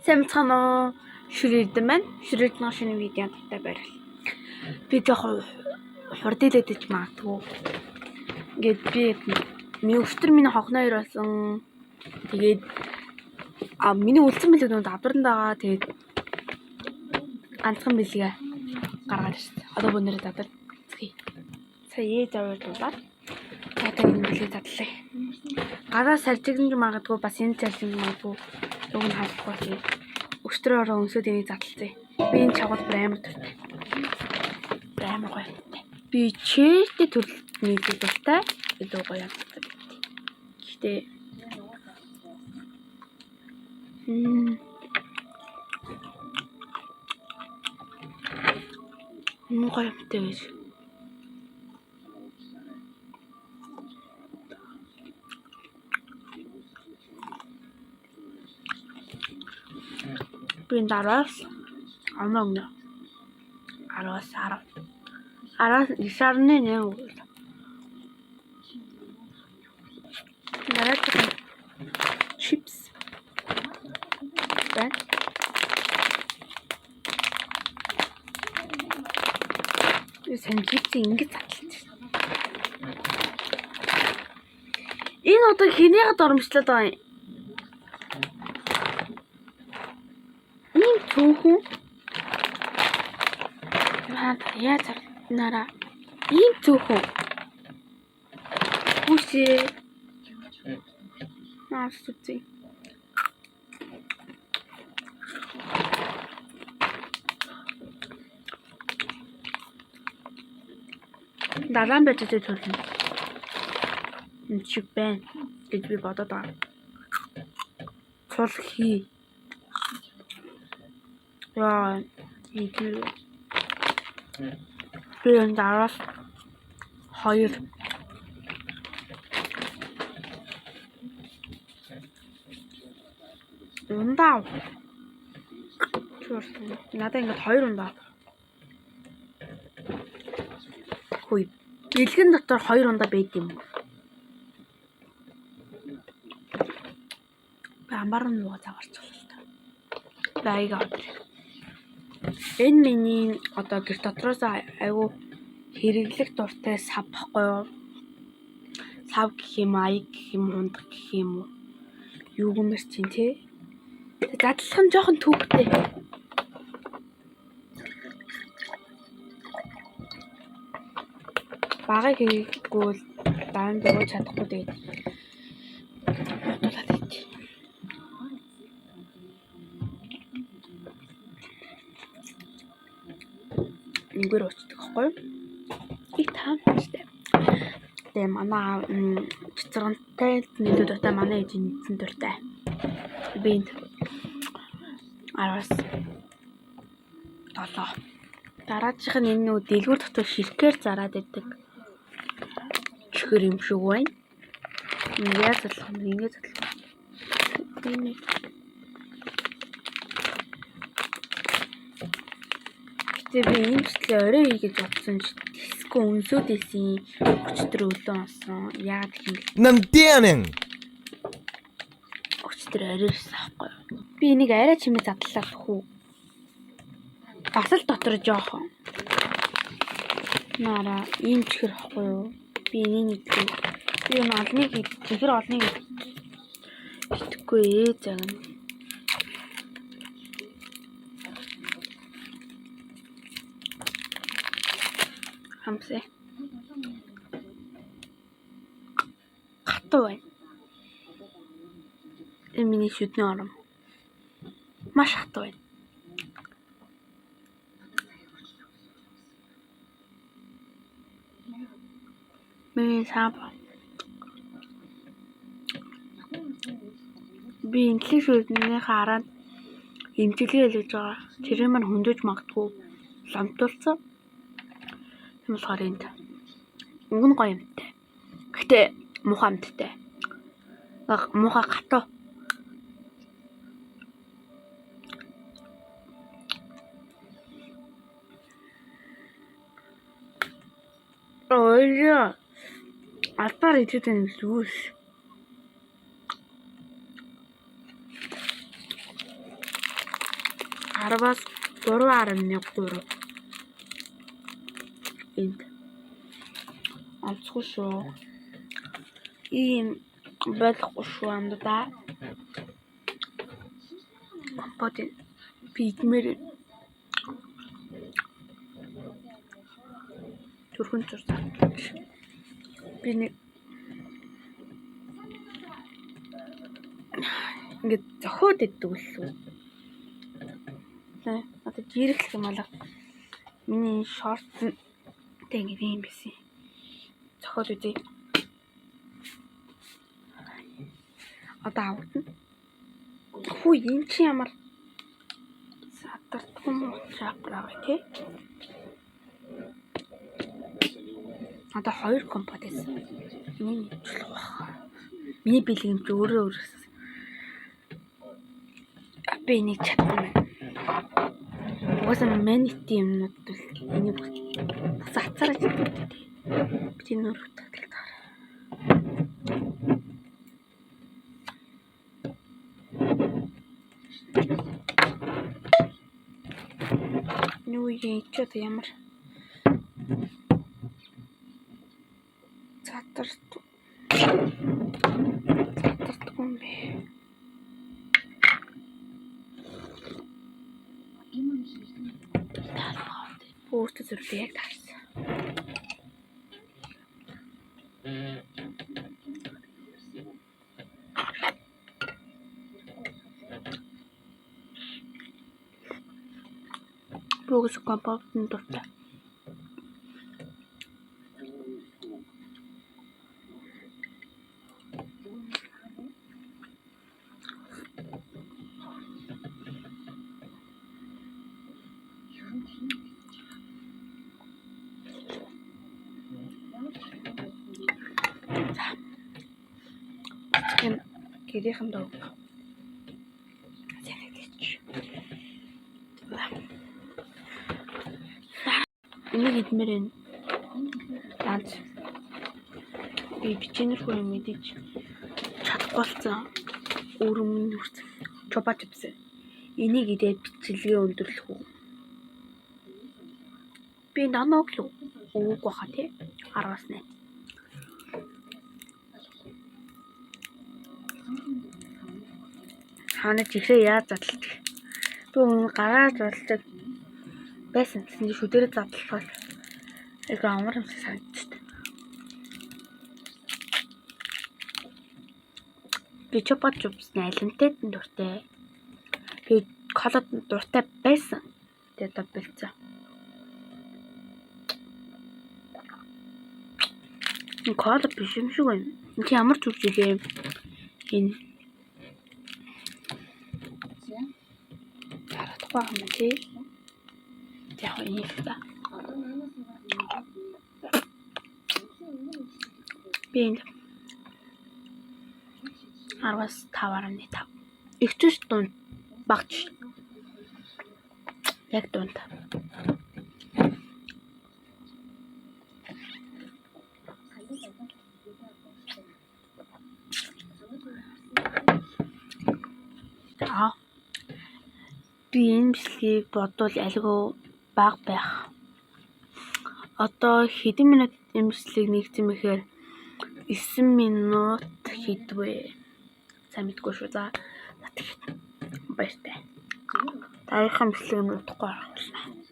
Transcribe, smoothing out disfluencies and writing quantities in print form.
Сэмцхан шүрээдэн байна. Шүрээдний шинэ видеонд та байрал. Би жоохон хурдилээд ич магадгүй. Ингээд би өчтөр миний хохны хоёр болсон. Тэгээд миний үлдсэн билүүд авдранд байгаа. Тэгээд ганцхан бэлгээ гаргаад ирсэн. Одоо өнөөдөр дадар. Сая ээж аваад одоо энэ бэлгээ тадлаа. Гараа саржигнж магадгүй бас энэ цалин магадгүй юг нь хаахгүй тийм. Өчтөрөөрөө өнсөд энийг задлаа. Би энэ чагвал амар төртэй. Амар гоё. Би чэйтэй төрөлтний дуртай. Илүү гоё амттай. Гэхдээ гоё амттай гэж. Би дараас амнаа. Араас ишарны нэг үг. Нараад чипс. Бай. Сэн чипс ингэж задлаа. Энэ одоо хинийгээ доромжлоод байгаа юм. Ийм цөөхөн яаж нараа ийм цөөхөн хүчээ наастүци дараан байж төлнө энэ чиг байна гэж би бодоод байгаа. Цул хий яа идэв би энэ дараас хоёр ундаа чурсан надаа ингээд хоёр ундаа хүй бэлгэн дотор хоёр ундаа байд юм. Амар нөгөө заварч байна. Байга энэ миний одоо гэр дотроос айгу хэрэглэх дуртай сав баггүй юу? Сав гэх юм, аяг гэх юм, хундаг гэх юм уу? Юу гэмэр чинь те? Задлах нь жоохон төвхтэй. Багыг хийггүй л даан бөгөөж чадахгүй тэгээд бодуулаад байт. Ингэр очдог байхгүй юу? Их таамагтай. Тэгээ манай цэцэрантай нийлүү дуртай манай ээж нийцэн дуртай. Би араас толоо. Дараачих нь энэ нүү дэлгүүр дотор ширхгээр зараад идэг. Чихэр юм шиг байна. Ингээд задлах юм. Гэтэ би энэ төслөө орой хийж бодсон ч диско өнсөд исэн өчтөр өлөө онсон. Яг тийм. Намдянэн. Өчтөр оройсэн аахгүй. Би энийг арай чимээ задлаа хүү. Бас л дотор жоохон. Нара ийм чихэр ахгүй юу? Би энийг би олныг чихэр олныг итгэхгүй загна. Хамсэ. Хатуу байна. Энэ миний шүдний ором. Маш хатуу байна. Миний саба. Би инглиш шүдний хараад имчилгээ хэлж байгаа. Тэр маань хөндөж магадгүй ломтуулсан. Тийм болохоор энд уг нь гоё юмтай. Гэтэ муухай амттай. Муухай гатуу. Ой, албаар идэх юм лүүш. 10-аас 3.3. Энд онцгүй шүү. Ийм байхгүй шүү амдаа. Компот бидмэр түрхэн зурсан. Би нэг ингээд зохиод иддэг үлээ. Одоо жирэхлэх юм алга. Миний шорт тэгээд юм байсан. Зохиод үгүй. Одоо авна. Хүү энэ чи ямар сатартсан шапраа тий. Одоо 2 компот байсан. Миний миний бэлгэм чи өөрөө би нэг чадсан. Угаасаа манит юмнууд бол энийг цацарч идэх. Би нөр хөтөлтөөр. Юу яа ч ямар цатартгүй юм бэ? Өөртөө зүрхээ яг таарсан. Бүгс компотын дуртай. Гэрийнхэн дөө. Энийг идмээр байна. Ганц. Би бичнэргүй юм мэдээж чадахгүй болсон. Өрөмн нүрсэн. Чопа чипс. Энийг идээд бичлэгээ өндөрлөх үү? Би наног л ууг баха тий. 10-аас 8. Хана чихрээ яаж задлах. Би гараад болдог байсан гэсэн чинь шүдэрэ задлахаар яг амар юм санагдчихсан. Би чопа чипс найлантай дуртай. Би колод дуртай байсан. Тэгээд бэлцээ. Энэ колод биш юм шиг байна. Энд ямар зүрж идэв? Энэ харахгүй юм тий. Яг энэ та. Би 10-аас 5.5. Ихчш дунд багч. Яг дунд. Би энэ бичлэгийг бодвол алгүй баг байх. Одоо хэдэн минут энэ бичлэгийг нэгтгэм ихээр 9 минут хийдвэ. Сайн мэдгүй шүү. За. Баяртай. Дараагийн бичлэг нь удахгүй арах болно.